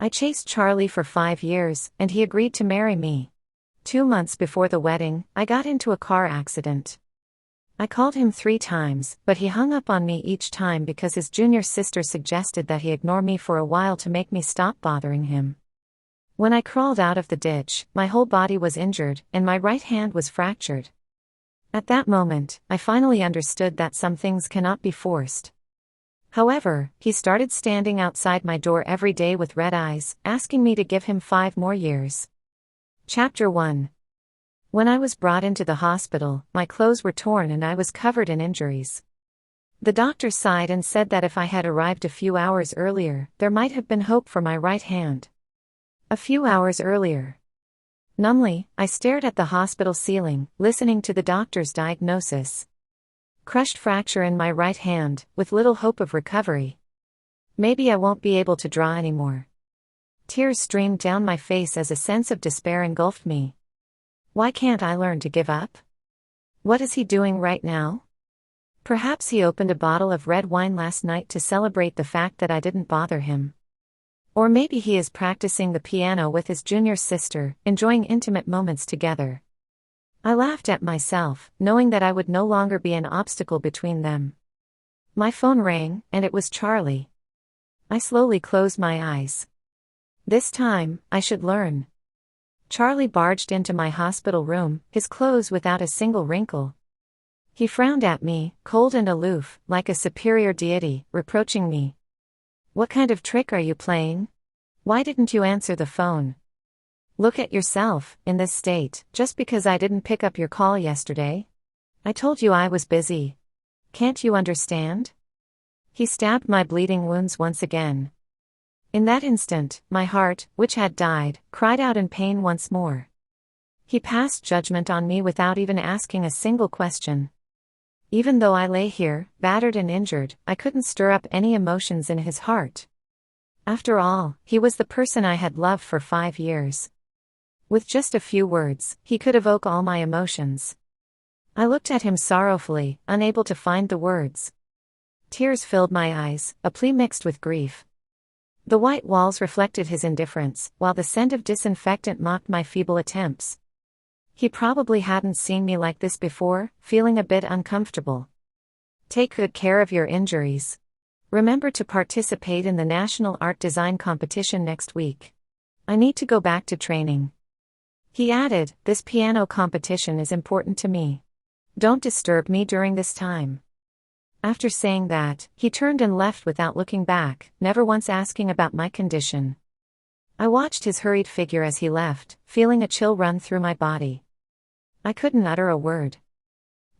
I chased Charlie for 5 years, and he agreed to marry me. 2 months before the wedding, I got into a car accident. I called him 3 times, but he hung up on me each time because his junior sister suggested that he ignore me for a while to make me stop bothering him. When I crawled out of the ditch, my whole body was injured, and my right hand was fractured. At that moment, I finally understood that some things cannot be forced. However, he started standing outside my door every day with red eyes, asking me to give him 5 more years. Chapter 1. When I was brought into the hospital, my clothes were torn and I was covered in injuries. The doctor sighed and said that if I had arrived a few hours earlier, there might have been hope for my right hand. A few hours earlier. Numbly, I stared at the hospital ceiling, listening to the doctor's diagnosis. Crushed fracture in my right hand, with little hope of recovery. Maybe I won't be able to draw anymore. Tears streamed down my face as a sense of despair engulfed me. Why can't I learn to give up? What is he doing right now? Perhaps he opened a bottle of red wine last night to celebrate the fact that I didn't bother him. Or maybe he is practicing the piano with his junior sister, enjoying intimate moments together. I laughed at myself, knowing that I would no longer be an obstacle between them. My phone rang, and it was Charlie. I slowly closed my eyes. This time, I should learn. Charlie barged into my hospital room, his clothes without a single wrinkle. He frowned at me, cold and aloof, like a superior deity, reproaching me. What kind of trick are you playing? Why didn't you answer the phone? Look at yourself, in this state, just because I didn't pick up your call yesterday. I told you I was busy. Can't you understand? He stabbed my bleeding wounds once again. In that instant, my heart, which had died, cried out in pain once more. He passed judgment on me without even asking a single question. Even though I lay here, battered and injured, I couldn't stir up any emotions in his heart. After all, he was the person I had loved for 5 years. With just a few words, he could evoke all my emotions. I looked at him sorrowfully, unable to find the words. Tears filled my eyes, a plea mixed with grief. The white walls reflected his indifference, while the scent of disinfectant mocked my feeble attempts. He probably hadn't seen me like this before, feeling a bit uncomfortable. Take good care of your injuries. Remember to participate in the National Art Design Competition next week. I need to go back to training. He added, this piano competition is important to me. Don't disturb me during this time. After saying that, he turned and left without looking back, never once asking about my condition. I watched his hurried figure as he left, feeling a chill run through my body. I couldn't utter a word.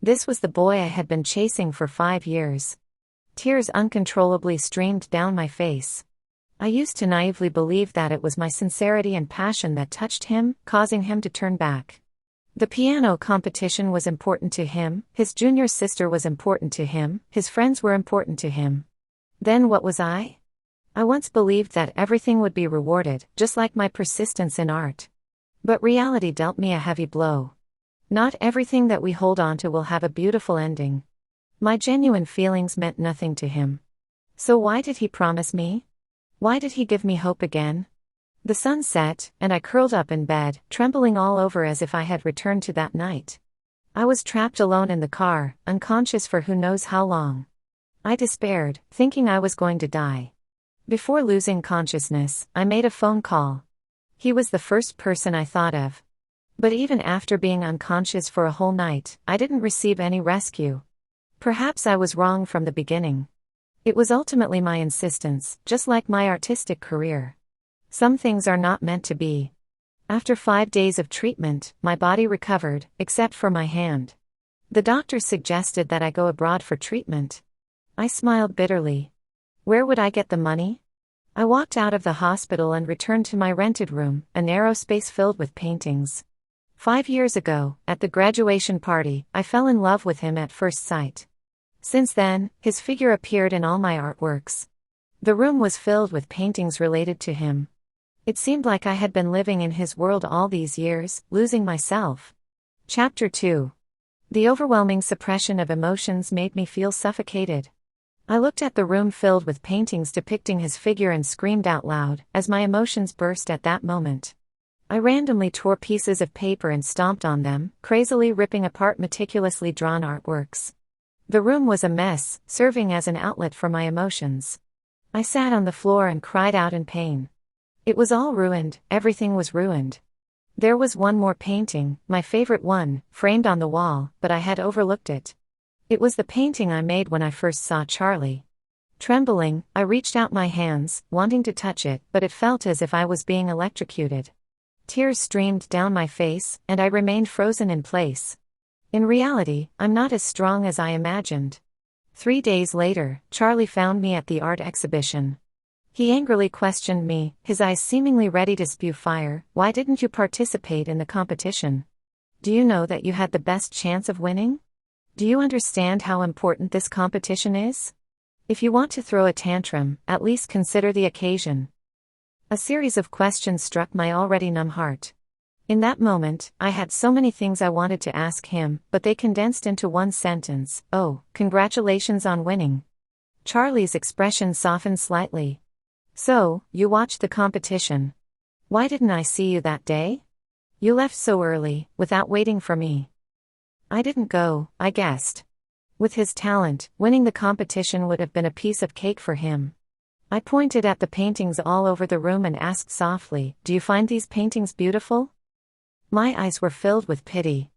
This was the boy I had been chasing for 5 years. Tears uncontrollably streamed down my face. I used to naively believe that it was my sincerity and passion that touched him, causing him to turn back. The piano competition was important to him, his junior sister was important to him, his friends were important to him. Then what was I? I once believed that everything would be rewarded, just like my persistence in art. But reality dealt me a heavy blow. Not everything that we hold on to will have a beautiful ending. My genuine feelings meant nothing to him. So why did he promise me? Why did he give me hope again? The sun set, and I curled up in bed, trembling all over as if I had returned to that night. I was trapped alone in the car, unconscious for who knows how long. I despaired, thinking I was going to die. Before losing consciousness, I made a phone call. He was the first person I thought of. But even after being unconscious for a whole night, I didn't receive any rescue. Perhaps I was wrong from the beginning. It was ultimately my insistence, just like my artistic career. Some things are not meant to be. After 5 days of treatment, my body recovered, except for my hand. The doctor suggested that I go abroad for treatment. I smiled bitterly. Where would I get the money? I walked out of the hospital and returned to my rented room, a narrow space filled with paintings. 5 years ago, at the graduation party, I fell in love with him at first sight. Since then, his figure appeared in all my artworks. The room was filled with paintings related to him. It seemed like I had been living in his world all these years, losing myself. Chapter 2. The overwhelming suppression of emotions made me feel suffocated. I looked at the room filled with paintings depicting his figure and screamed out loud, as my emotions burst at that moment. I randomly tore pieces of paper and stomped on them, crazily ripping apart meticulously drawn artworks. The room was a mess, serving as an outlet for my emotions. I sat on the floor and cried out in pain. It was all ruined, everything was ruined. There was one more painting, my favorite one, framed on the wall, but I had overlooked it. It was the painting I made when I first saw Charlie. Trembling, I reached out my hands, wanting to touch it, but it felt as if I was being electrocuted. Tears streamed down my face, and I remained frozen in place. In reality, I'm not as strong as I imagined. 3 days later, Charlie found me at the art exhibition. He angrily questioned me, his eyes seemingly ready to spew fire. Why didn't you participate in the competition? Do you know that you had the best chance of winning? Do you understand how important this competition is? If you want to throw a tantrum, at least consider the occasion. A series of questions struck my already numb heart. In that moment, I had so many things I wanted to ask him, but they condensed into one sentence. Oh, congratulations on winning. Charlie's expression softened slightly. So, you watched the competition. Why didn't I see you that day? You left so early, without waiting for me. I didn't go, I guessed. With his talent, winning the competition would have been a piece of cake for him. I pointed at the paintings all over the room and asked softly, do you find these paintings beautiful? My eyes were filled with pity.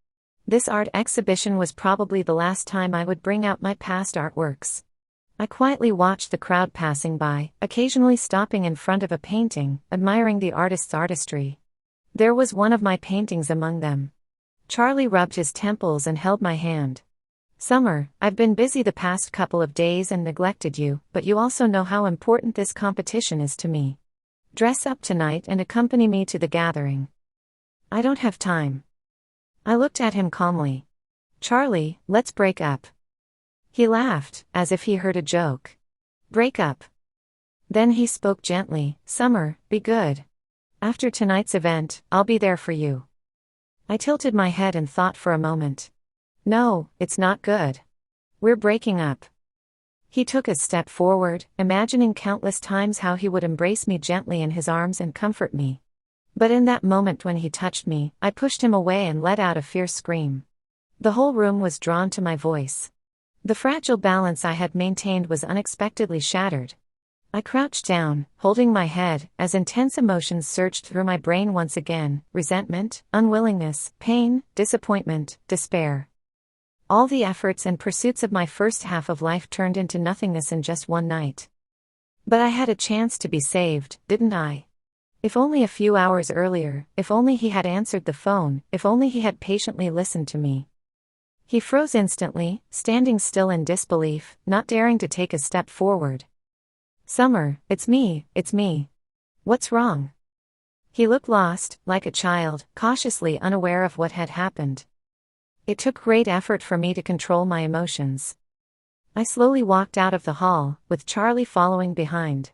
This art exhibition was probably the last time I would bring out my past artworks. I quietly watched the crowd passing by, occasionally stopping in front of a painting, admiring the artist's artistry. There was one of my paintings among them. Charlie rubbed his temples and held my hand. Summer, I've been busy the past couple of days and neglected you, but you also know how important this competition is to me. Dress up tonight and accompany me to the gathering. I don't have time. I looked at him calmly. Charlie, let's break up. He laughed, as if he heard a joke. Break up. Then he spoke gently, Summer, be good. After tonight's event, I'll be there for you. I tilted my head and thought for a moment. No, it's not good. We're breaking up. He took a step forward, imagining countless times how he would embrace me gently in his arms and comfort me. But in that moment when he touched me, I pushed him away and let out a fierce scream. The whole room was drawn to my voice. The fragile balance I had maintained was unexpectedly shattered. I crouched down, holding my head, as intense emotions surged through my brain once again: resentment, unwillingness, pain, disappointment, despair. All the efforts and pursuits of my first half of life turned into nothingness in just one night. But I had a chance to be saved, didn't I? If only a few hours earlier, if only he had answered the phone, if only he had patiently listened to me. He froze instantly, standing still in disbelief, not daring to take a step forward. Summer, it's me. What's wrong? He looked lost, like a child, cautiously unaware of what had happened. It took great effort for me to control my emotions. I slowly walked out of the hall, with Charlie following behind.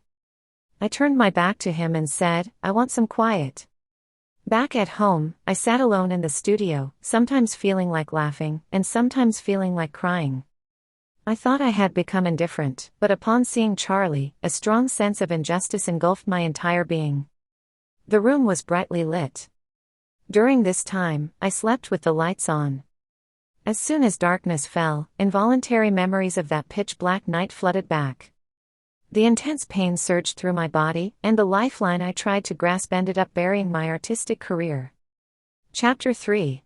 I turned my back to him and said, I want some quiet. Back at home, I sat alone in the studio, sometimes feeling like laughing, and sometimes feeling like crying. I thought I had become indifferent, but upon seeing Charlie, a strong sense of injustice engulfed my entire being. The room was brightly lit. During this time, I slept with the lights on. As soon as darkness fell, involuntary memories of that pitch-black night flooded back. The intense pain surged through my body, and the lifeline I tried to grasp ended up burying my artistic career. Chapter 3.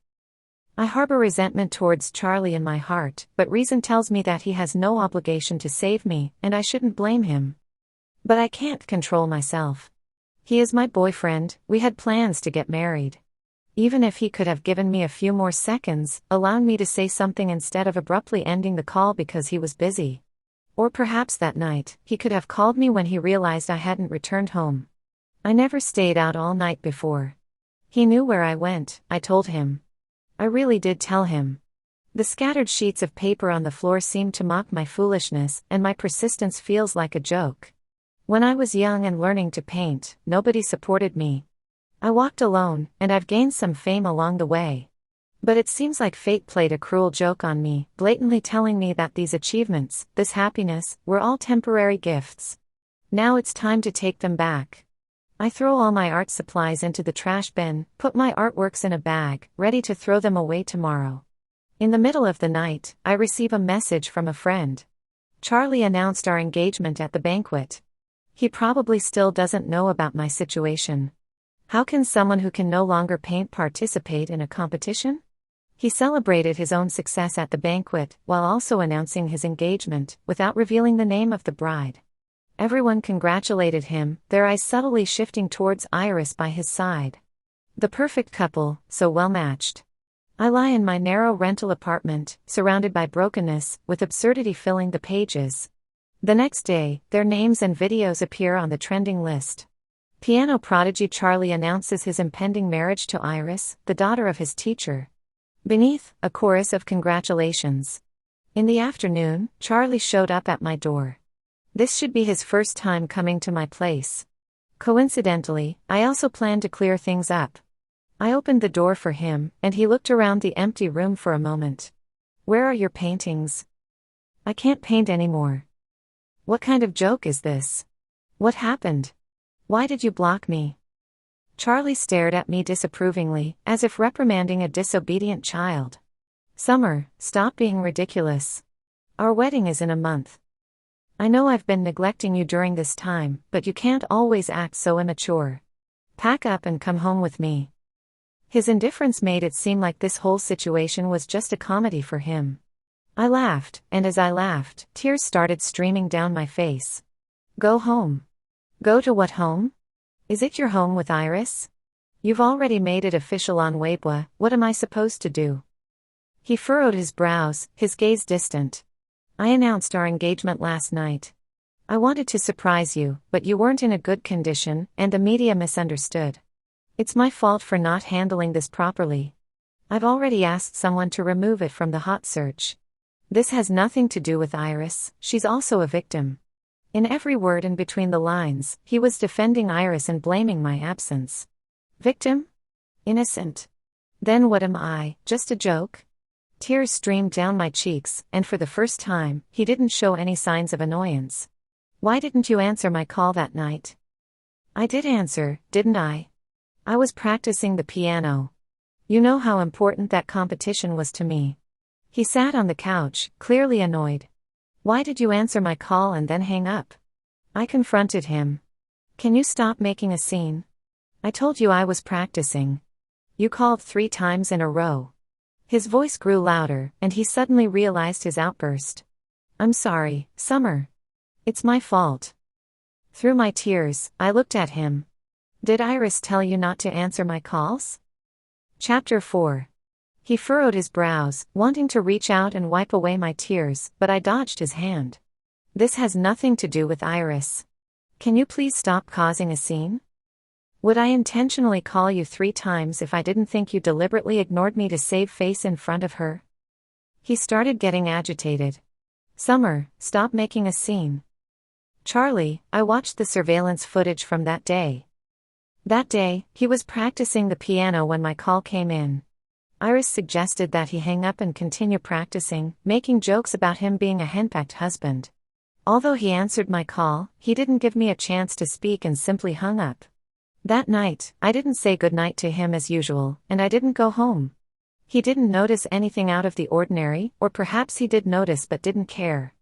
I harbor resentment towards Charlie in my heart, but reason tells me that he has no obligation to save me, and I shouldn't blame him. But I can't control myself. He is my boyfriend, we had plans to get married. Even if he could have given me a few more seconds, allowing me to say something instead of abruptly ending the call because he was busy. Or perhaps that night, he could have called me when he realized I hadn't returned home. I never stayed out all night before. He knew where I went, I told him. I really did tell him. The scattered sheets of paper on the floor seemed to mock my foolishness, and my persistence feels like a joke. When I was young and learning to paint, nobody supported me. I walked alone, and I've gained some fame along the way. But it seems like fate played a cruel joke on me, blatantly telling me that these achievements, this happiness, were all temporary gifts. Now it's time to take them back. I throw all my art supplies into the trash bin, put my artworks in a bag, ready to throw them away tomorrow. In the middle of the night, I receive a message from a friend. Charlie announced our engagement at the banquet. He probably still doesn't know about my situation. How can someone who can no longer paint participate in a competition? He celebrated his own success at the banquet, while also announcing his engagement, without revealing the name of the bride. Everyone congratulated him, their eyes subtly shifting towards Iris by his side. The perfect couple, so well matched. I lie in my narrow rental apartment, surrounded by brokenness, with absurdity filling the pages. The next day, their names and videos appear on the trending list. Piano prodigy Charlie announces his impending marriage to Iris, the daughter of his teacher. Beneath, a chorus of congratulations. In the afternoon, Charlie showed up at my door. This should be his first time coming to my place. Coincidentally, I also planned to clear things up. I opened the door for him, and he looked around the empty room for a moment. "Where are your paintings?" "I can't paint anymore." "What kind of joke is this? What happened? Why did you block me?" Charlie stared at me disapprovingly, as if reprimanding a disobedient child. "Summer, stop being ridiculous. Our wedding is in a month. I know I've been neglecting you during this time, but you can't always act so immature. Pack up and come home with me." His indifference made it seem like this whole situation was just a comedy for him. I laughed, and as I laughed, tears started streaming down my face. "Go home." "Go to what home? Is it your home with Iris? You've already made it official on Weibo, what am I supposed to do?" He furrowed his brows, his gaze distant. "I announced our engagement last night. I wanted to surprise you, but you weren't in a good condition, and the media misunderstood. It's my fault for not handling this properly. I've already asked someone to remove it from the hot search. This has nothing to do with Iris, she's also a victim." In every word and between the lines, he was defending Iris and blaming my absence. Victim? Innocent? Then what am I, just a joke? Tears streamed down my cheeks, and for the first time, he didn't show any signs of annoyance. "Why didn't you answer my call that night?" "I did answer, didn't I? I was practicing the piano. You know how important that competition was to me." He sat on the couch, clearly annoyed. "Why did you answer my call and then hang up?" I confronted him. "Can you stop making a scene? I told you I was practicing. You called 3 times in a row." His voice grew louder, and he suddenly realized his outburst. "I'm sorry, Summer. It's my fault." Through my tears, I looked at him. "Did Iris tell you not to answer my calls?" Chapter 4. He furrowed his brows, wanting to reach out and wipe away my tears, but I dodged his hand. "This has nothing to do with Iris. Can you please stop causing a scene? Would I intentionally call you 3 times if I didn't think you deliberately ignored me to save face in front of her?" He started getting agitated. "Summer, stop making a scene." "Charlie, I watched the surveillance footage from that day. That day, he was practicing the piano when my call came in. Iris suggested that he hang up and continue practicing, making jokes about him being a henpecked husband. Although he answered my call, he didn't give me a chance to speak and simply hung up. That night, I didn't say goodnight to him as usual, and I didn't go home. He didn't notice anything out of the ordinary, or perhaps he did notice but didn't care.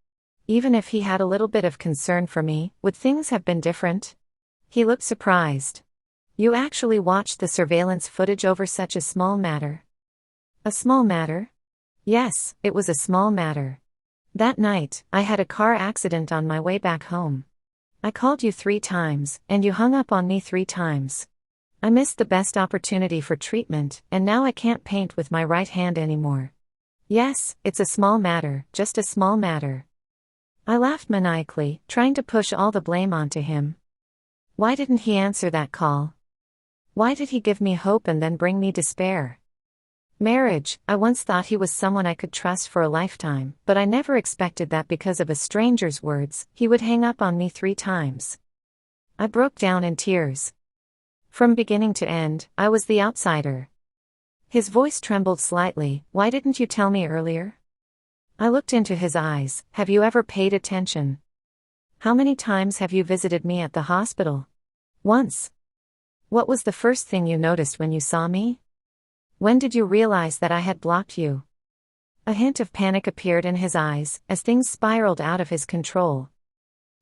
Even if he had a little bit of concern for me, would things have been different? He looked surprised. "You actually watched the surveillance footage over such a small matter?" "A small matter?" "Yes, it was a small matter. That night, I had a car accident on my way back home. I called you 3 times, and you hung up on me 3 times. I missed the best opportunity for treatment, and now I can't paint with my right hand anymore. Yes, it's a small matter, just a small matter." I laughed maniacally, trying to push all the blame onto him. Why didn't he answer that call? Why did he give me hope and then bring me despair? Marriage, I once thought he was someone I could trust for a lifetime, but I never expected that because of a stranger's words, he would hang up on me 3 times. I broke down in tears. From beginning to end, I was the outsider. His voice trembled slightly. Why didn't you tell me earlier? I looked into his eyes. Have you ever paid attention? How many times have you visited me at the hospital? Once. What was the first thing you noticed when you saw me? When did you realize that I had blocked you? A hint of panic appeared in his eyes, as things spiraled out of his control.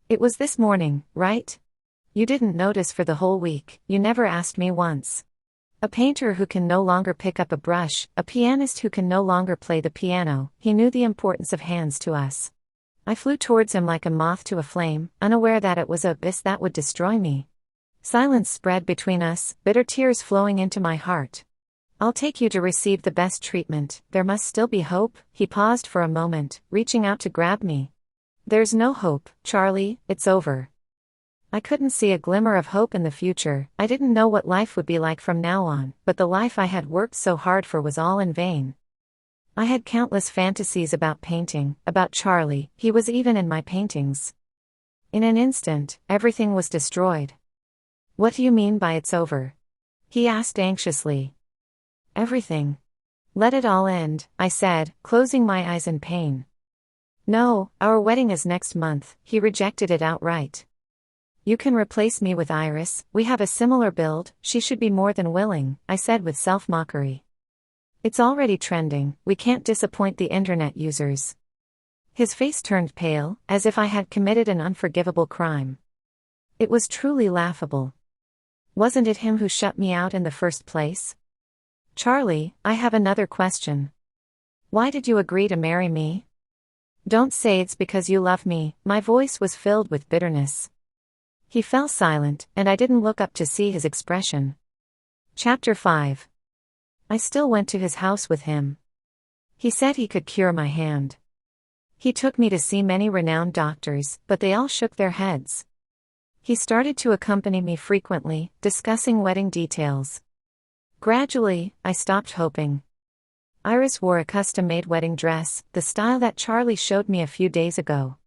It was this morning, right? You didn't notice for the whole week, you never asked me once. A painter who can no longer pick up a brush, a pianist who can no longer play the piano, he knew the importance of hands to us. I flew towards him like a moth to a flame, unaware that it was an abyss that would destroy me. Silence spread between us, bitter tears flowing into my heart. I'll take you to receive the best treatment, there must still be hope. He paused for a moment, reaching out to grab me. There's no hope, Charlie, it's over. I couldn't see a glimmer of hope in the future. I didn't know what life would be like from now on, but the life I had worked so hard for was all in vain. I had countless fantasies about painting, about Charlie, he was even in my paintings. In an instant, everything was destroyed. What do you mean by it's over? He asked anxiously. Everything. Let it all end, I said, closing my eyes in pain. No, our wedding is next month. He rejected it outright. You can replace me with Iris, we have a similar build, she should be more than willing, I said with self-mockery. It's already trending, we can't disappoint the internet users. His face turned pale, as if I had committed an unforgivable crime. It was truly laughable. Wasn't it him who shut me out in the first place? Charlie, I have another question. Why did you agree to marry me? Don't say it's because you love me, my voice was filled with bitterness. He fell silent, and I didn't look up to see his expression. Chapter 5. I still went to his house with him. He said he could cure my hand. He took me to see many renowned doctors, but they all shook their heads. He started to accompany me frequently, discussing wedding details. Gradually, I stopped hoping. Iris wore a custom-made wedding dress, the style that Charlie showed me a few days ago.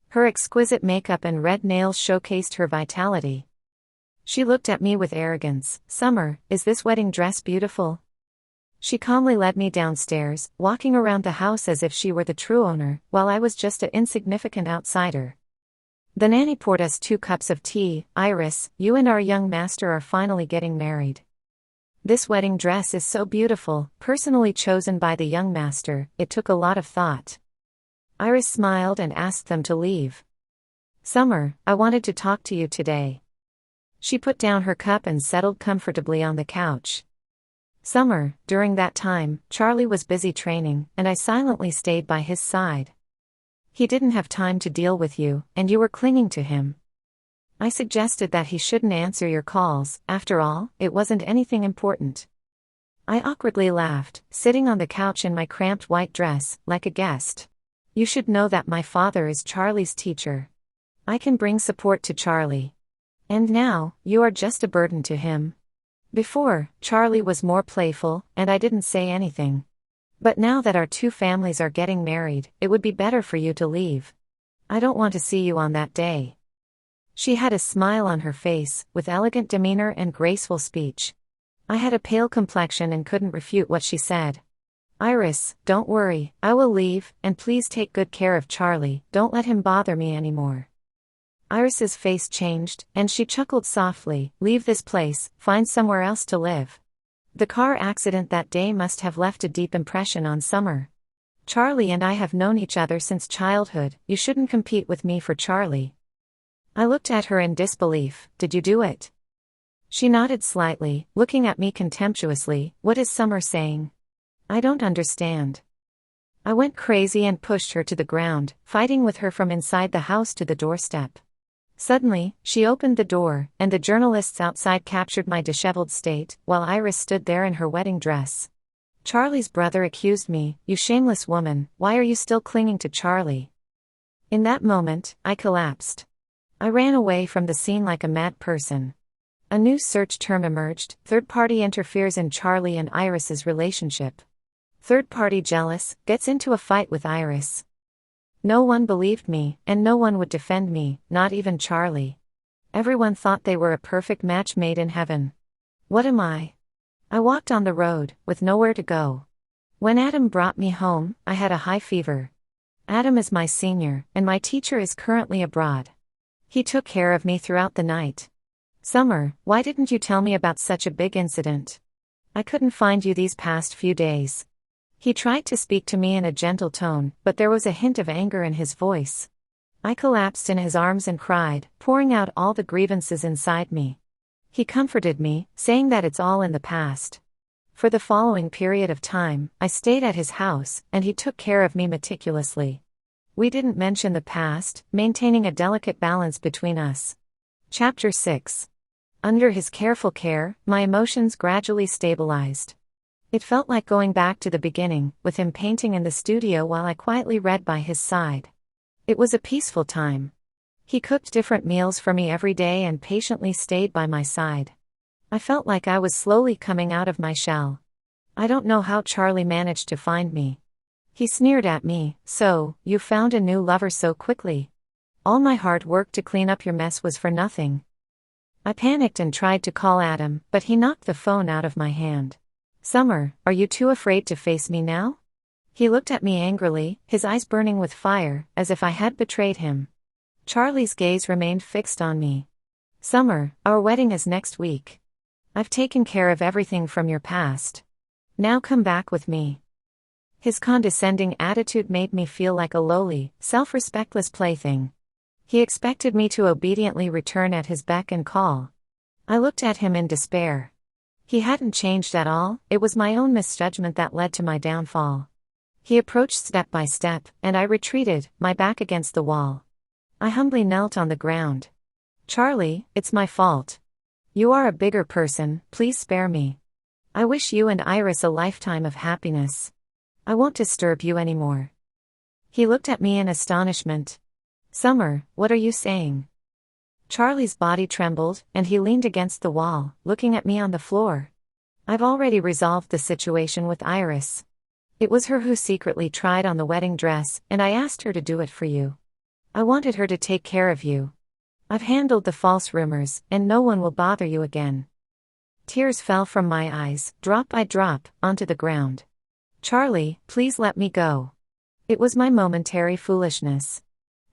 Her exquisite makeup and red nails showcased her vitality. She looked at me with arrogance. Summer, is this wedding dress beautiful? She calmly led me downstairs, walking around the house as if she were the true owner, while I was just an insignificant outsider. The nanny poured us 2 cups of tea. Iris, you and our young master are finally getting married. This wedding dress is so beautiful, personally chosen by the young master, it took a lot of thought. Iris smiled and asked them to leave. Summer, I wanted to talk to you today. She put down her cup and settled comfortably on the couch. Summer, during that time, Charlie was busy training, and I silently stayed by his side. He didn't have time to deal with you, and you were clinging to him. I suggested that he shouldn't answer your calls, after all, it wasn't anything important. I awkwardly laughed, sitting on the couch in my cramped white dress, like a guest. You should know that my father is Charlie's teacher. I can bring support to Charlie. And now, you are just a burden to him. Before, Charlie was more playful, and I didn't say anything. But now that our 2 families are getting married, it would be better for you to leave. I don't want to see you on that day. She had a smile on her face, with elegant demeanor and graceful speech. I had a pale complexion and couldn't refute what she said. Iris, don't worry, I will leave, and please take good care of Charlie, don't let him bother me anymore. Iris's face changed, and she chuckled softly. Leave this place, find somewhere else to live. The car accident that day must have left a deep impression on Summer. Charlie and I have known each other since childhood, you shouldn't compete with me for Charlie. I looked at her in disbelief. Did you do it? She nodded slightly, looking at me contemptuously. What is Summer saying? I don't understand. I went crazy and pushed her to the ground, fighting with her from inside the house to the doorstep. Suddenly, she opened the door, and the journalists outside captured my disheveled state, while Iris stood there in her wedding dress. Charlie's brother accused me. You shameless woman, why are you still clinging to Charlie? In that moment, I collapsed. I ran away from the scene like a mad person. A new search term emerged: third party interferes in Charlie and Iris's relationship. Third party jealous, gets into a fight with Iris. No one believed me, and no one would defend me, not even Charlie. Everyone thought they were a perfect match made in heaven. What am I? I walked on the road, with nowhere to go. When Adam brought me home, I had a high fever. Adam is my senior, and my teacher is currently abroad. He took care of me throughout the night. Summer, why didn't you tell me about such a big incident? I couldn't find you these past few days. He tried to speak to me in a gentle tone, but there was a hint of anger in his voice. I collapsed in his arms and cried, pouring out all the grievances inside me. He comforted me, saying that it's all in the past. For the following period of time, I stayed at his house, and he took care of me meticulously. We didn't mention the past, maintaining a delicate balance between us. Chapter 6. Under his careful care, my emotions gradually stabilized. It felt like going back to the beginning, with him painting in the studio while I quietly read by his side. It was a peaceful time. He cooked different meals for me every day and patiently stayed by my side. I felt like I was slowly coming out of my shell. I don't know how Charlie managed to find me. He sneered at me, "So, you found a new lover so quickly? All my hard work to clean up your mess was for nothing." I panicked and tried to call Adam, but he knocked the phone out of my hand. "Summer, are you too afraid to face me now?" He looked at me angrily, his eyes burning with fire, as if I had betrayed him. Charlie's gaze remained fixed on me. "Summer, our wedding is next week. I've taken care of everything from your past. Now come back with me." His condescending attitude made me feel like a lowly, self-respectless plaything. He expected me to obediently return at his beck and call. I looked at him in despair. He hadn't changed at all, it was my own misjudgment that led to my downfall. He approached step by step, and I retreated, my back against the wall. I humbly knelt on the ground. "Charlie, it's my fault. You are a bigger person, please spare me. I wish you and Iris a lifetime of happiness. I won't disturb you anymore." He looked at me in astonishment. "Summer, what are you saying?" Charlie's body trembled, and he leaned against the wall, looking at me on the floor. "I've already resolved the situation with Iris. It was her who secretly tried on the wedding dress, and I asked her to do it for you. I wanted her to take care of you. I've handled the false rumors, and no one will bother you again." Tears fell from my eyes, drop by drop, onto the ground. "Charlie, please let me go. It was my momentary foolishness.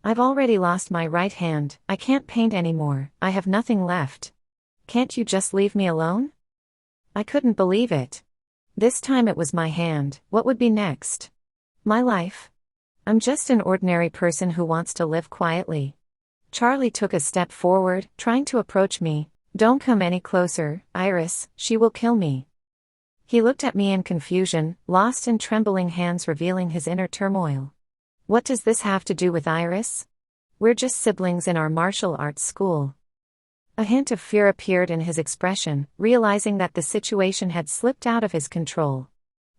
I've already lost my right hand, I can't paint anymore, I have nothing left. Can't you just leave me alone?" I couldn't believe it. This time it was my hand, what would be next? My life? I'm just an ordinary person who wants to live quietly. Charlie took a step forward, trying to approach me. "Don't come any closer, Iris, she will kill me." He looked at me in confusion, lost in trembling hands revealing his inner turmoil. "What does this have to do with Iris? We're just siblings in our martial arts school." A hint of fear appeared in his expression, realizing that the situation had slipped out of his control.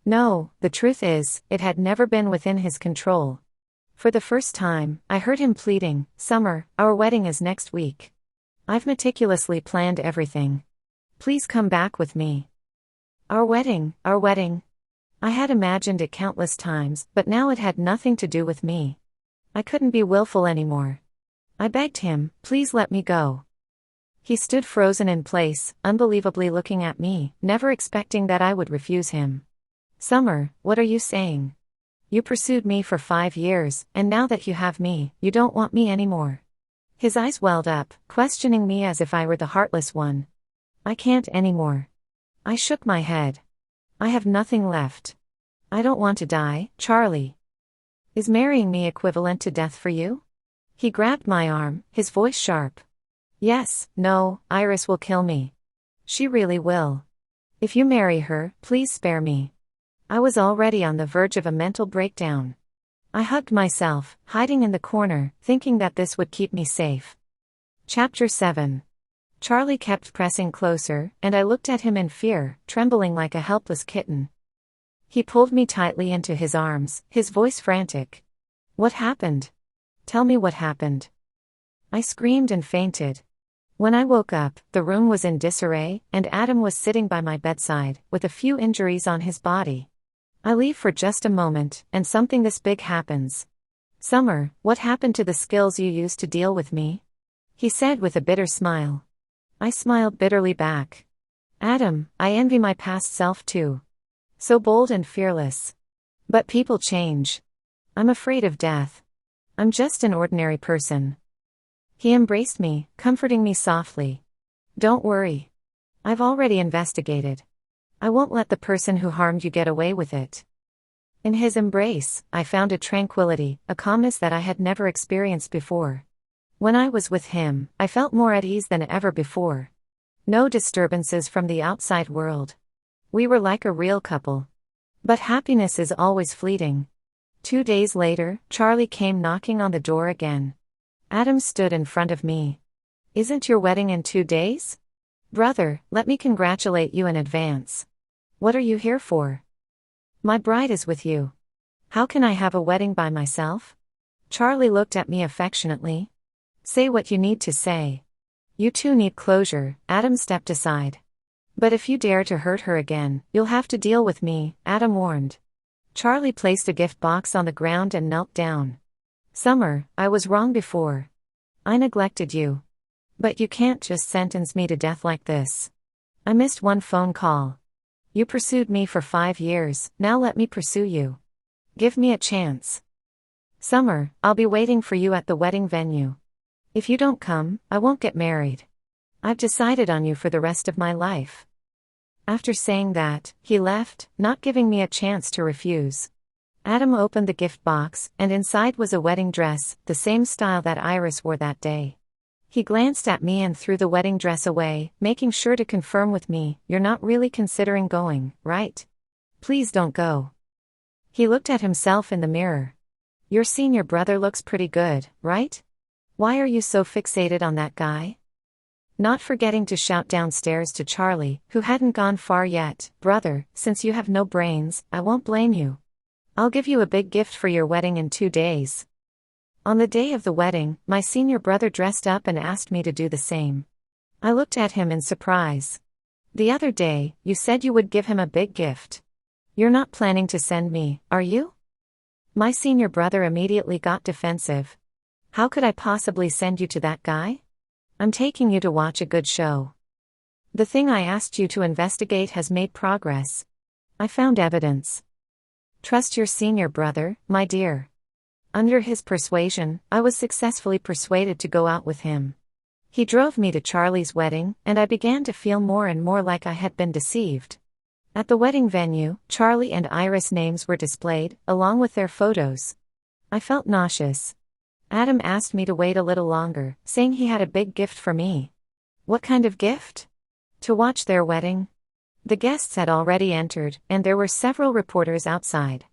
No, the truth is, it had never been within his control. For the first time, I heard him pleading, "Summer, our wedding is next week. I've meticulously planned everything. Please come back with me." Our wedding, our wedding. I had imagined it countless times, but now it had nothing to do with me. I couldn't be willful anymore. I begged him, "Please let me go." He stood frozen in place, unbelievably looking at me, never expecting that I would refuse him. "Summer, what are you saying? You pursued me for 5 years, and now that you have me, you don't want me anymore." His eyes welled up, questioning me as if I were the heartless one. "I can't anymore." I shook my head. "I have nothing left. I don't want to die, Charlie. Is marrying me equivalent to death for you?" He grabbed my arm, his voice sharp. "Yes, no, Iris will kill me. She really will. If you marry her, please spare me." I was already on the verge of a mental breakdown. I hugged myself, hiding in the corner, thinking that this would keep me safe. Chapter 7. Charlie kept pressing closer, and I looked at him in fear, trembling like a helpless kitten. He pulled me tightly into his arms, his voice frantic. "What happened? Tell me what happened." I screamed and fainted. When I woke up, the room was in disarray, and Adam was sitting by my bedside, with a few injuries on his body. I leave for just a moment, and something this big happens. "Summer, what happened to the skills you used to deal with me?" he said with a bitter smile. I smiled bitterly back. Adam, I envy my past self too. So bold and fearless. But people change. I'm afraid of death. I'm just an ordinary person. He embraced me, comforting me softly. Don't worry. I've already investigated. I won't let the person who harmed you get away with it. In his embrace, I found a tranquility, a calmness that I had never experienced before. When I was with him, I felt more at ease than ever before. No disturbances from the outside world. We were like a real couple. But happiness is always fleeting. 2 days later, Charlie came knocking on the door again. Adam stood in front of me. Isn't your wedding in 2 days? Brother, let me congratulate you in advance. What are you here for? My bride is with you. How can I have a wedding by myself? Charlie looked at me affectionately. Say what you need to say. You two need closure. Adam stepped aside. But if you dare to hurt her again, you'll have to deal with me, Adam warned. Charlie placed a gift box on the ground and knelt down. Summer, I was wrong before. I neglected you. But you can't just sentence me to death like this. I missed one phone call. You pursued me for 5 years, now let me pursue you. Give me a chance. Summer, I'll be waiting for you at the wedding venue. If you don't come, I won't get married. I've decided on you for the rest of my life. After saying that, he left, not giving me a chance to refuse. Adam opened the gift box, and inside was a wedding dress, the same style that Iris wore that day. He glanced at me and threw the wedding dress away, making sure to confirm with me, you're not really considering going, right? Please don't go. He looked at himself in the mirror. Your senior brother looks pretty good, right? Why are you so fixated on that guy? Not forgetting to shout downstairs to Charlie, who hadn't gone far yet, brother, since you have no brains, I won't blame you. I'll give you a big gift for your wedding in 2 days. On the day of the wedding, my senior brother dressed up and asked me to do the same. I looked at him in surprise. The other day, you said you would give him a big gift. You're not planning to send me, are you? My senior brother immediately got defensive. How could I possibly send you to that guy? I'm taking you to watch a good show. The thing I asked you to investigate has made progress. I found evidence. Trust your senior brother, my dear. Under his persuasion, I was successfully persuaded to go out with him. He drove me to Charlie's wedding, and I began to feel more and more like I had been deceived. At the wedding venue, Charlie and Iris' names were displayed, along with their photos. I felt nauseous. Adam asked me to wait a little longer, saying he had a big gift for me. What kind of gift? To watch their wedding? The guests had already entered, and there were several reporters outside.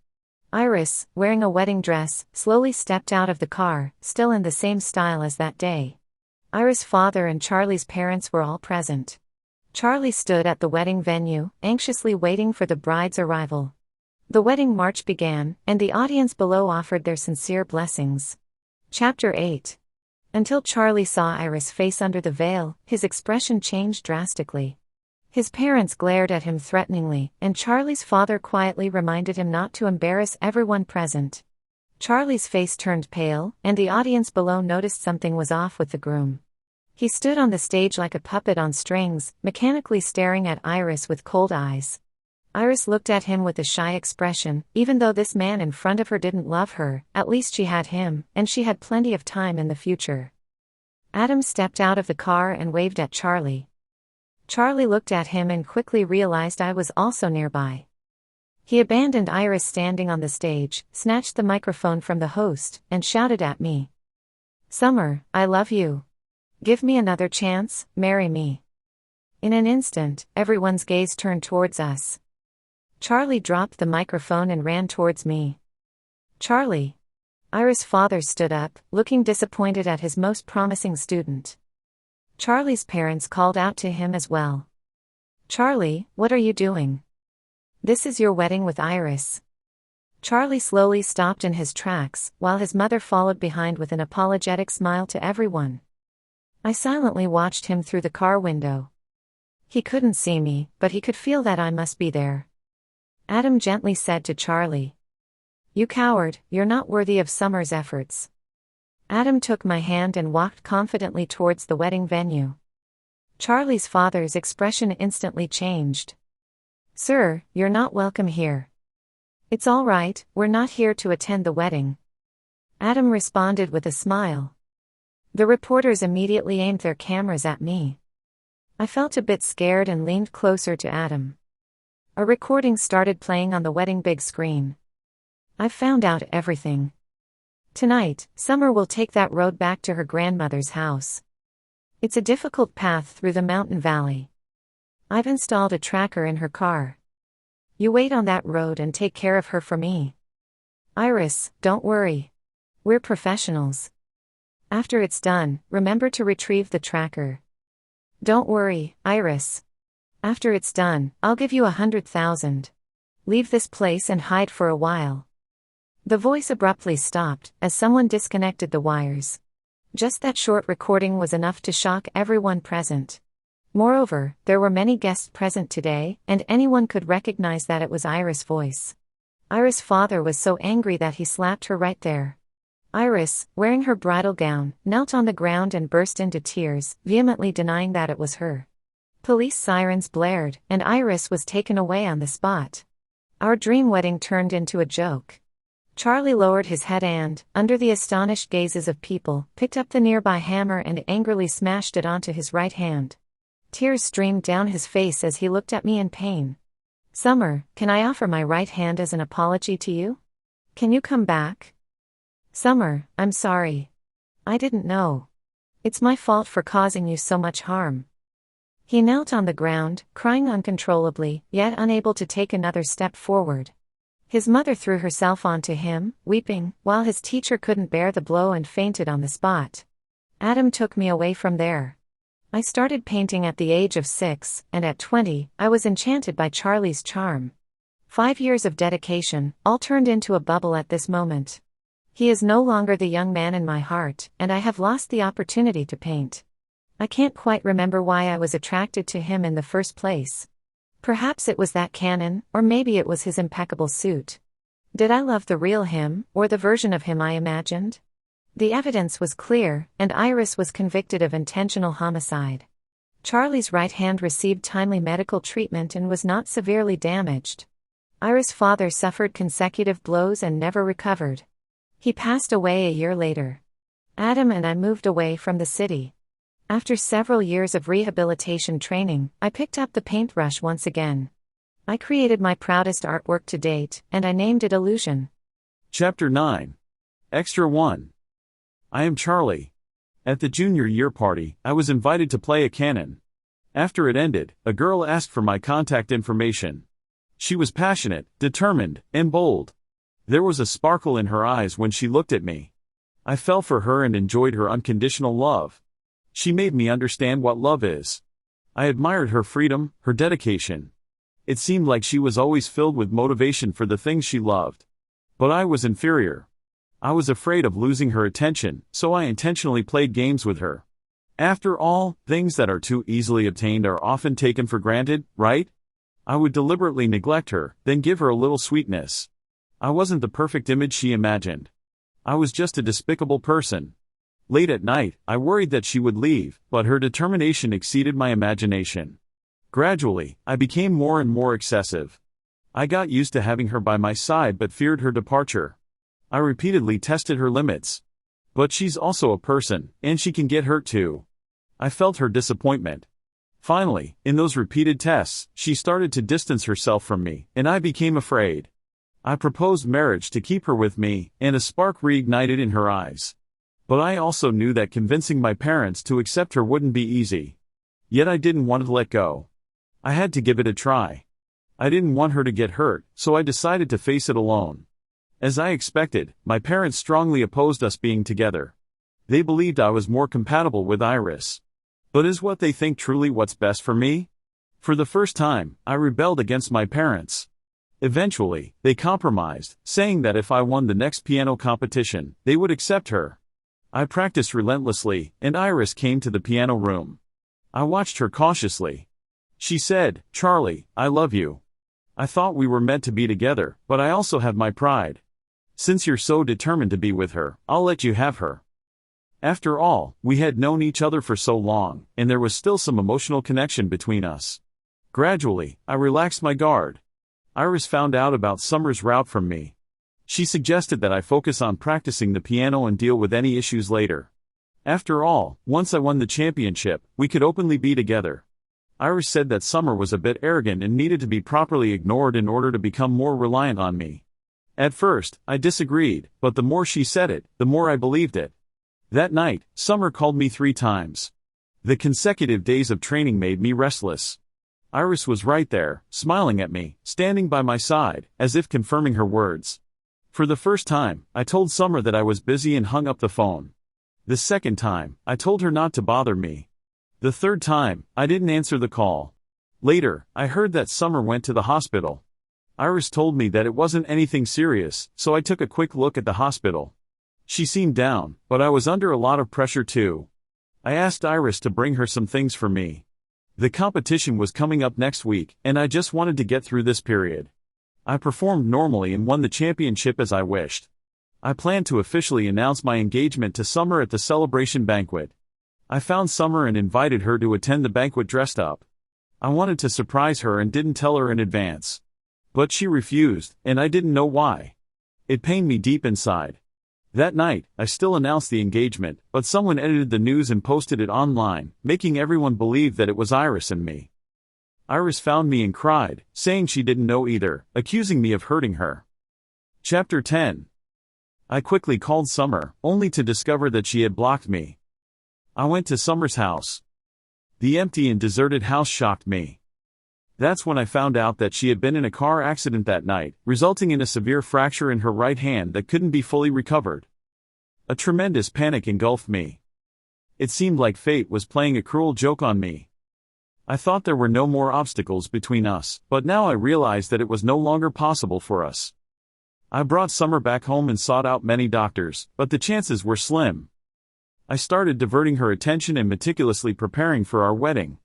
Iris, wearing a wedding dress, slowly stepped out of the car, still in the same style as that day. Iris' father and Charlie's parents were all present. Charlie stood at the wedding venue, anxiously waiting for the bride's arrival. The wedding march began, and the audience below offered their sincere blessings. Chapter 8. Until Charlie saw Iris' face under the veil, his expression changed drastically. His parents glared at him threateningly, and Charlie's father quietly reminded him not to embarrass everyone present. Charlie's face turned pale, and the audience below noticed something was off with the groom. He stood on the stage like a puppet on strings, mechanically staring at Iris with cold eyes. Iris looked at him with a shy expression. Even though this man in front of her didn't love her, at least she had him, and she had plenty of time in the future. Adam stepped out of the car and waved at Charlie. Charlie looked at him and quickly realized I was also nearby. He abandoned Iris standing on the stage, snatched the microphone from the host, and shouted at me. Summer, I love you. Give me another chance, marry me. In an instant, everyone's gaze turned towards us. Charlie dropped the microphone and ran towards me. Charlie. Iris' father stood up, looking disappointed at his most promising student. Charlie's parents called out to him as well. Charlie, what are you doing? This is your wedding with Iris. Charlie slowly stopped in his tracks, while his mother followed behind with an apologetic smile to everyone. I silently watched him through the car window. He couldn't see me, but he could feel that I must be there. Adam gently said to Charlie. You coward, you're not worthy of Summer's efforts. Adam took my hand and walked confidently towards the wedding venue. Charlie's father's expression instantly changed. "Sir, you're not welcome here." "It's all right, we're not here to attend the wedding," Adam responded with a smile. The reporters immediately aimed their cameras at me. I felt a bit scared and leaned closer to Adam. A recording started playing on the wedding big screen. "I've found out everything. Tonight, Summer will take that road back to her grandmother's house. It's a difficult path through the mountain valley. I've installed a tracker in her car. You wait on that road and take care of her for me. Iris, don't worry. We're professionals. After it's done, remember to retrieve the tracker. Don't worry, Iris. After it's done, I'll give you 100,000. Leave this place and hide for a while." The voice abruptly stopped as someone disconnected the wires. Just that short recording was enough to shock everyone present. Moreover, there were many guests present today, and anyone could recognize that it was Iris' voice. Iris' father was so angry that he slapped her right there. Iris, wearing her bridal gown, knelt on the ground and burst into tears, vehemently denying that it was her. Police sirens blared, and Iris was taken away on the spot. Our dream wedding turned into a joke. Charlie lowered his head and, under the astonished gazes of people, picked up the nearby hammer and angrily smashed it onto his right hand. Tears streamed down his face as he looked at me in pain. "Summer, can I offer my right hand as an apology to you? Can you come back? Summer, I'm sorry. I didn't know. It's my fault for causing you so much harm." He knelt on the ground, crying uncontrollably, yet unable to take another step forward. His mother threw herself onto him, weeping, while his teacher couldn't bear the blow and fainted on the spot. Adam took me away from there. I started painting at the age of 6, and at 20, I was enchanted by Charlie's charm. 5 years of dedication, all turned into a bubble at this moment. He is no longer the young man in my heart, and I have lost the opportunity to paint. I can't quite remember why I was attracted to him in the first place. Perhaps it was that cannon, or maybe it was his impeccable suit. Did I love the real him, or the version of him I imagined? The evidence was clear, and Iris was convicted of intentional homicide. Charlie's right hand received timely medical treatment and was not severely damaged. Iris' father suffered consecutive blows and never recovered. He passed away a year later. Adam and I moved away from the city. After several years of rehabilitation training, I picked up the paintbrush once again. I created my proudest artwork to date, and I named it Illusion. Chapter 9. Extra 1. I am Charlie. At the junior year party, I was invited to play a canon. After it ended, a girl asked for my contact information. She was passionate, determined, and bold. There was a sparkle in her eyes when she looked at me. I fell for her and enjoyed her unconditional love. She made me understand what love is. I admired her freedom, her dedication. It seemed like she was always filled with motivation for the things she loved. But I was inferior. I was afraid of losing her attention, so I intentionally played games with her. After all, things that are too easily obtained are often taken for granted, right? I would deliberately neglect her, then give her a little sweetness. I wasn't the perfect image she imagined. I was just a despicable person. Late at night, I worried that she would leave, but her determination exceeded my imagination. Gradually, I became more and more excessive. I got used to having her by my side but feared her departure. I repeatedly tested her limits. But she's also a person, and she can get hurt too. I felt her disappointment. Finally, in those repeated tests, she started to distance herself from me, and I became afraid. I proposed marriage to keep her with me, and a spark reignited in her eyes. But I also knew that convincing my parents to accept her wouldn't be easy. Yet I didn't want to let go. I had to give it a try. I didn't want her to get hurt, so I decided to face it alone. As I expected, my parents strongly opposed us being together. They believed I was more compatible with Iris. But is what they think truly what's best for me? For the first time, I rebelled against my parents. Eventually, they compromised, saying that if I won the next piano competition, they would accept her. I practiced relentlessly, and Iris came to the piano room. I watched her cautiously. She said, "Charlie, I love you. I thought we were meant to be together, but I also have my pride. Since you're so determined to be with her, I'll let you have her." After all, we had known each other for so long, and there was still some emotional connection between us. Gradually, I relaxed my guard. Iris found out about Summer's route from me. She suggested that I focus on practicing the piano and deal with any issues later. After all, once I won the championship, we could openly be together. Iris said that Summer was a bit arrogant and needed to be properly ignored in order to become more reliant on me. At first, I disagreed, but the more she said it, the more I believed it. That night, Summer called me 3 times. The consecutive days of training made me restless. Iris was right there, smiling at me, standing by my side, as if confirming her words. For the first time, I told Summer that I was busy and hung up the phone. The second time, I told her not to bother me. The third time, I didn't answer the call. Later, I heard that Summer went to the hospital. Iris told me that it wasn't anything serious, so I took a quick look at the hospital. She seemed down, but I was under a lot of pressure too. I asked Iris to bring her some things for me. The competition was coming up next week, and I just wanted to get through this period. I performed normally and won the championship as I wished. I planned to officially announce my engagement to Summer at the celebration banquet. I found Summer and invited her to attend the banquet dressed up. I wanted to surprise her and didn't tell her in advance. But she refused, and I didn't know why. It pained me deep inside. That night, I still announced the engagement, but someone edited the news and posted it online, making everyone believe that it was Iris and me. Iris found me and cried, saying she didn't know either, accusing me of hurting her. Chapter 10. I quickly called Summer, only to discover that she had blocked me. I went to Summer's house. The empty and deserted house shocked me. That's when I found out that she had been in a car accident that night, resulting in a severe fracture in her right hand that couldn't be fully recovered. A tremendous panic engulfed me. It seemed like fate was playing a cruel joke on me. I thought there were no more obstacles between us, but now I realized that it was no longer possible for us. I brought Summer back home and sought out many doctors, but the chances were slim. I started diverting her attention and meticulously preparing for our wedding.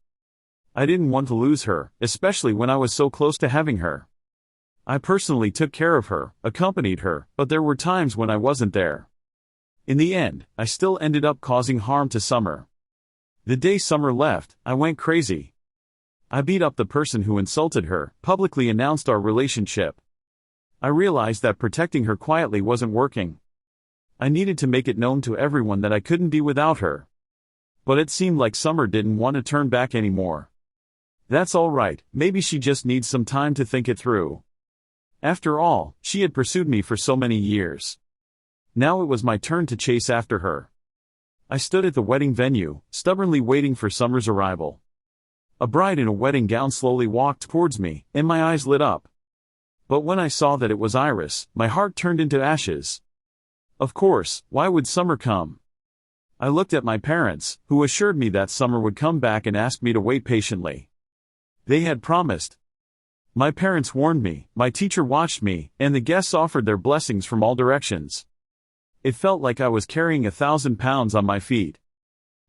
I didn't want to lose her, especially when I was so close to having her. I personally took care of her, accompanied her, but there were times when I wasn't there. In the end, I still ended up causing harm to Summer. The day Summer left, I went crazy. I beat up the person who insulted her, publicly announced our relationship. I realized that protecting her quietly wasn't working. I needed to make it known to everyone that I couldn't be without her. But it seemed like Summer didn't want to turn back anymore. That's all right, maybe she just needs some time to think it through. After all, she had pursued me for so many years. Now it was my turn to chase after her. I stood at the wedding venue, stubbornly waiting for Summer's arrival. A bride in a wedding gown slowly walked towards me, and my eyes lit up. But when I saw that it was Iris, my heart turned into ashes. Of course, why would Summer come? I looked at my parents, who assured me that Summer would come back and asked me to wait patiently. They had promised. My parents warned me, my teacher watched me, and the guests offered their blessings from all directions. It felt like I was carrying 1,000 pounds on my feet.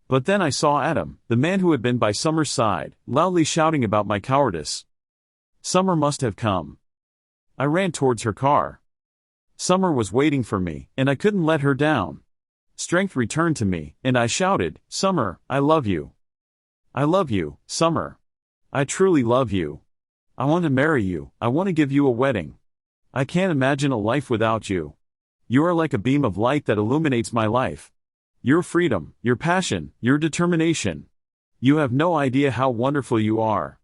But then I saw Adam, the man who had been by Summer's side, loudly shouting about my cowardice. Summer must have come. I ran towards her car. Summer was waiting for me, and I couldn't let her down. Strength returned to me, and I shouted, "Summer, I love you. I love you, Summer. I truly love you. I want to marry you, I want to give you a wedding. I can't imagine a life without you. You are like a beam of light that illuminates my life. Your freedom, your passion, your determination. You have no idea how wonderful you are."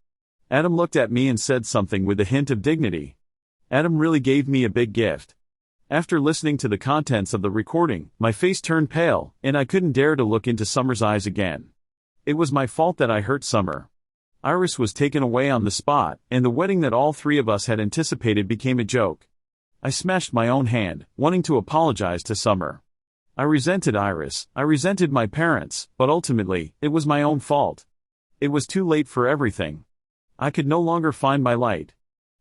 Adam looked at me and said something with a hint of dignity. Adam really gave me a big gift. After listening to the contents of the recording, my face turned pale, and I couldn't dare to look into Summer's eyes again. It was my fault that I hurt Summer. Iris was taken away on the spot, and the wedding that all three of us had anticipated became a joke. I smashed my own hand, wanting to apologize to Summer. I resented Iris, I resented my parents, but ultimately, it was my own fault. It was too late for everything. I could no longer find my light.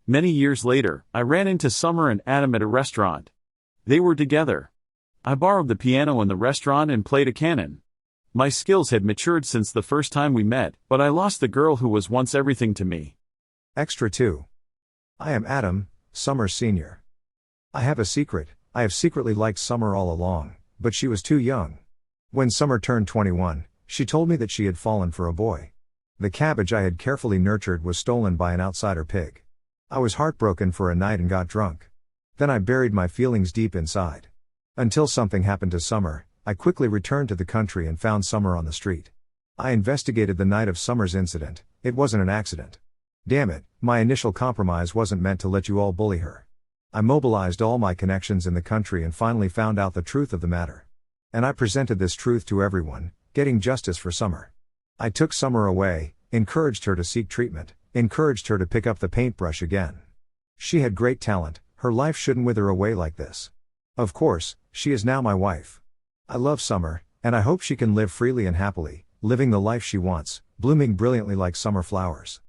Many years later, I ran into Summer and Adam at a restaurant. They were together. I borrowed the piano in the restaurant and played a canon. My skills had matured since the first time we met, but I lost the girl who was once everything to me. Extra 2. I am Adam, Summer's senior. I have a secret. I have secretly liked Summer all along, but she was too young. When Summer turned 21, she told me that she had fallen for a boy. The cabbage I had carefully nurtured was stolen by an outsider pig. I was heartbroken for a night and got drunk. Then I buried my feelings deep inside. Until something happened to Summer, I quickly returned to the country and found Summer on the street. I investigated the night of Summer's incident. It wasn't an accident. Damn it, my initial compromise wasn't meant to let you all bully her. I mobilized all my connections in the country and finally found out the truth of the matter. And I presented this truth to everyone, getting justice for Summer. I took Summer away, encouraged her to seek treatment, encouraged her to pick up the paintbrush again. She had great talent, her life shouldn't wither away like this. Of course, she is now my wife. I love Summer, and I hope she can live freely and happily, living the life she wants, blooming brilliantly like summer flowers.